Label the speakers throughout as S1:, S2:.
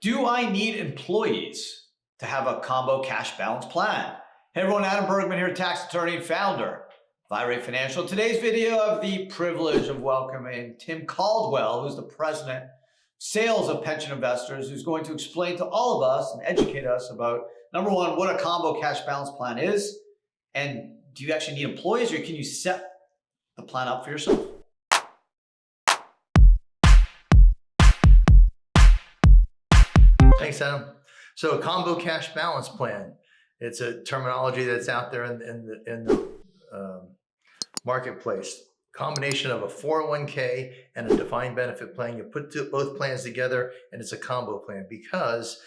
S1: Do I need employees to have a combo cash balance plan? Hey everyone, Adam Bergman here, tax attorney and founder of IRA Financial. Today's video, I have the privilege of welcoming Tim Caldwell, who's the president of sales of pension investors, who's going to explain to all of us and educate us about, number one, what a combo cash balance plan is, and do you actually need employees, or can you set the plan up for yourself?
S2: Thanks, Adam. So a combo cash balance plan, it's a terminology that's out there in the marketplace. Combination of a 401k and a defined benefit plan. You put both plans together and it's a combo plan because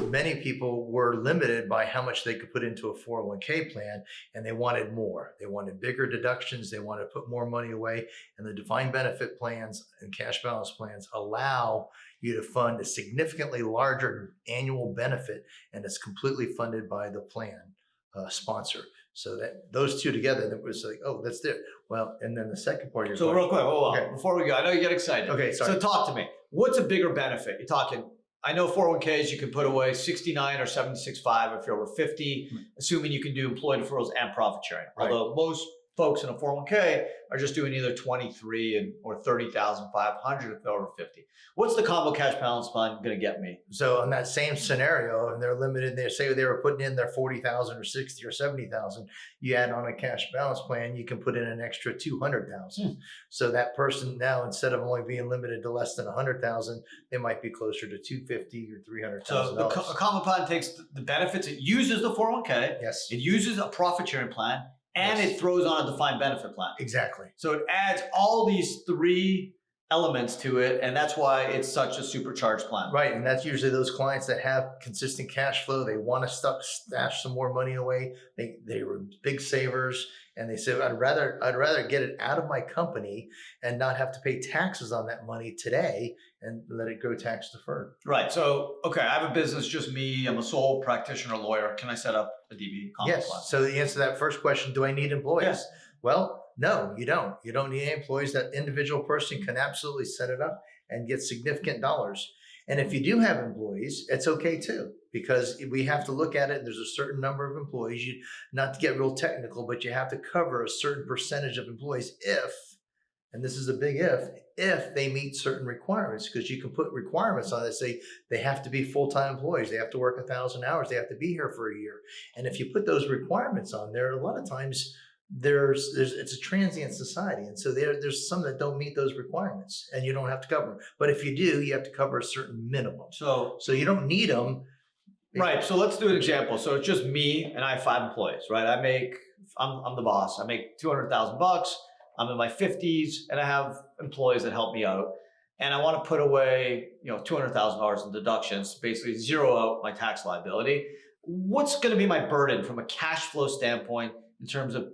S2: many people were limited by how much they could put into a 401k plan, and they wanted more. They wanted bigger deductions. They wanted to put more money away. And the defined benefit plans and cash balance plans allow you to fund a significantly larger annual benefit, and it's completely funded by the plan sponsor. So that those two together, it was like, oh, that's it. Well, and then the second part of your
S1: question. Real quick, hold on. Okay. Before we go, I know you get excited.
S2: Okay, sorry.
S1: So talk to me. What's a bigger benefit? You're talking, I know 401ks, you can put away 69 or 76.5 if you're over 50, assuming you can do employee deferrals and profit sharing. Right. Although most folks in a 401k are just doing either 23 or 30,500 if they're over 50. What's the combo cash balance plan going to get me?
S2: So in that same scenario, and they're limited, they say they were putting in their 40,000 or 60 or 70,000, you add on a cash balance plan, you can put in an extra 200,000. So that person now, instead of only being limited to less than 100,000, they might be closer to 250 or 300,000.
S1: So a combo plan takes the benefits. It uses the 401k.
S2: Yes.
S1: It uses a profit sharing plan. And yes, it throws on a defined benefit plan.
S2: Exactly.
S1: So it adds all these three elements to it, and that's why it's such a supercharged plan.
S2: Right, and that's usually those clients that have consistent cash flow. They want to stash some more money away. They were big savers, and they say, I'd rather get it out of my company and not have to pay taxes on that money today and let it go tax deferred.
S1: Right. So, okay, I have a business, just me. I'm a sole practitioner lawyer. Can I set up a DB combo
S2: yes.
S1: plan?
S2: So the answer to that first question, do I need employees?
S1: Yes.
S2: Well, no, you don't. You don't need any employees. That individual person can absolutely set it up and get significant dollars. And if you do have employees, it's okay too, because we have to look at it. There's a certain number of employees. Not to get real technical, but you have to cover a certain percentage of employees if, and this is a big if they meet certain requirements, because you can put requirements on it. Say they have to be full-time employees. They have to work 1,000 hours. They have to be here for a year. And if you put those requirements on there, a lot of times it's a transient society, and so there's some that don't meet those requirements, and you don't have to cover them. But if you do, you have to cover a certain minimum. So you don't need them.
S1: Right. So let's do an example. So it's just me, and I have 5 employees. Right. I'm the boss. I make $200,000. I'm in my 50s, and I have employees that help me out. And I want to put away, $200,000 in deductions, basically zero out my tax liability. What's going to be my burden from a cash flow standpoint in terms of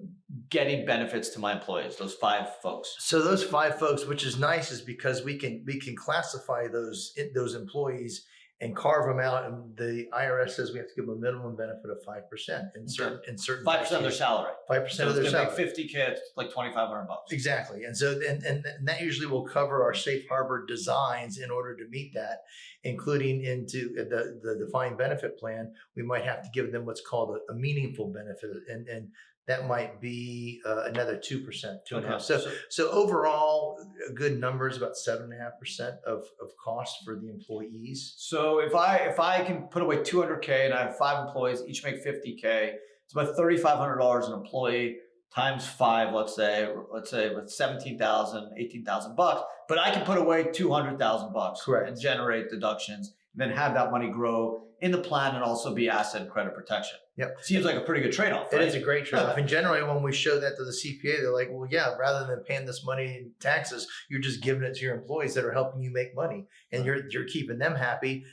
S1: getting benefits to my employees, those 5 folks?
S2: So those 5 folks, which is nice, is because we can classify those employees and carve them out. And the IRS says we have to give them a minimum benefit of 5% in certain
S1: 5% of their salary.
S2: 5% of their salary.
S1: Make 50K, it's like $2,500.
S2: Exactly. And so and that usually will cover our safe harbor designs in order to meet that, including into the defined benefit plan. We might have to give them what's called a meaningful benefit, and that might be another 2%, 2.5%. So overall, a good number is about 7.5% of cost for the employees.
S1: So if I can put away 200K and I have 5 employees, each make 50K, it's about $3,500 an employee times 5. Let's say with 17,000, 18,000 bucks. But I can put away 200,000 bucks, correct, and generate deductions, and then have that money grow in the plan and also be asset and credit protection.
S2: Yep.
S1: Seems like a pretty good trade-off, right?
S2: It is a great trade-off. And generally when we show that to the CPA, they're like, well, yeah, rather than paying this money in taxes, you're just giving it to your employees that are helping you make money, and you're keeping them happy,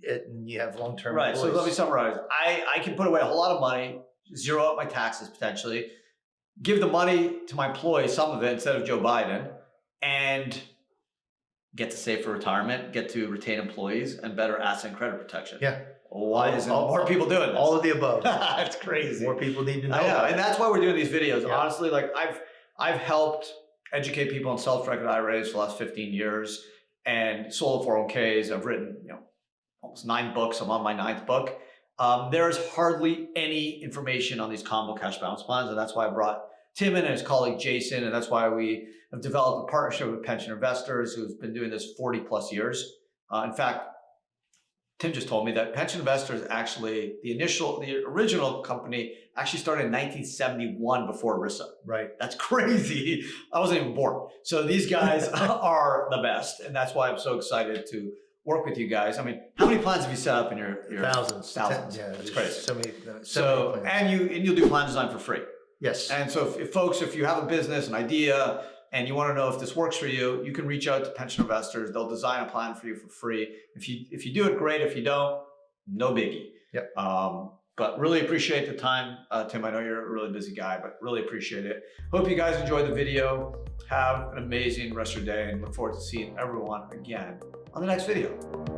S2: and you have long-term employees.
S1: So let me summarize. I can put away a whole lot of money, zero out my taxes potentially, give the money to my employees, some of it, instead of Joe Biden, and get to save for retirement, get to retain employees, and better asset and credit protection.
S2: Yeah.
S1: Why isn't more people doing this?
S2: All of the above.
S1: That's crazy.
S2: More people need to know.
S1: I know,
S2: about
S1: and that's why we're doing these videos.
S2: Yeah.
S1: Honestly, like I've helped educate people on self-directed IRAs for the last 15 years, and sold 401ks. I've written almost 9 books. I'm on my 9th book. There's hardly any information on these combo cash balance plans, and that's why I brought Tim and his colleague Jason, and that's why we have developed a partnership with pension investors who's been doing this 40 plus years. In fact, Tim just told me that pension investors actually, the original company actually started in 1971 before ERISA.
S2: Right.
S1: That's crazy. I wasn't even born. So these guys are the best. And that's why I'm so excited to work with you guys. I mean, how many plans have you set up in your
S2: Thousands.
S1: Thousands.
S2: Yeah,
S1: That's crazy.
S2: So many
S1: So,
S2: plans.
S1: and you'll do plan design for free.
S2: Yes.
S1: And so if folks, if you have a business, an idea, and you want to know if this works for you, you can reach out to pension investors. They'll design a plan for you for free. If you do it, great. If you don't, no biggie.
S2: Yep.
S1: But really appreciate the time, Tim. I know you're a really busy guy, but really appreciate it. Hope you guys enjoyed the video. Have an amazing rest of your day and look forward to seeing everyone again on the next video.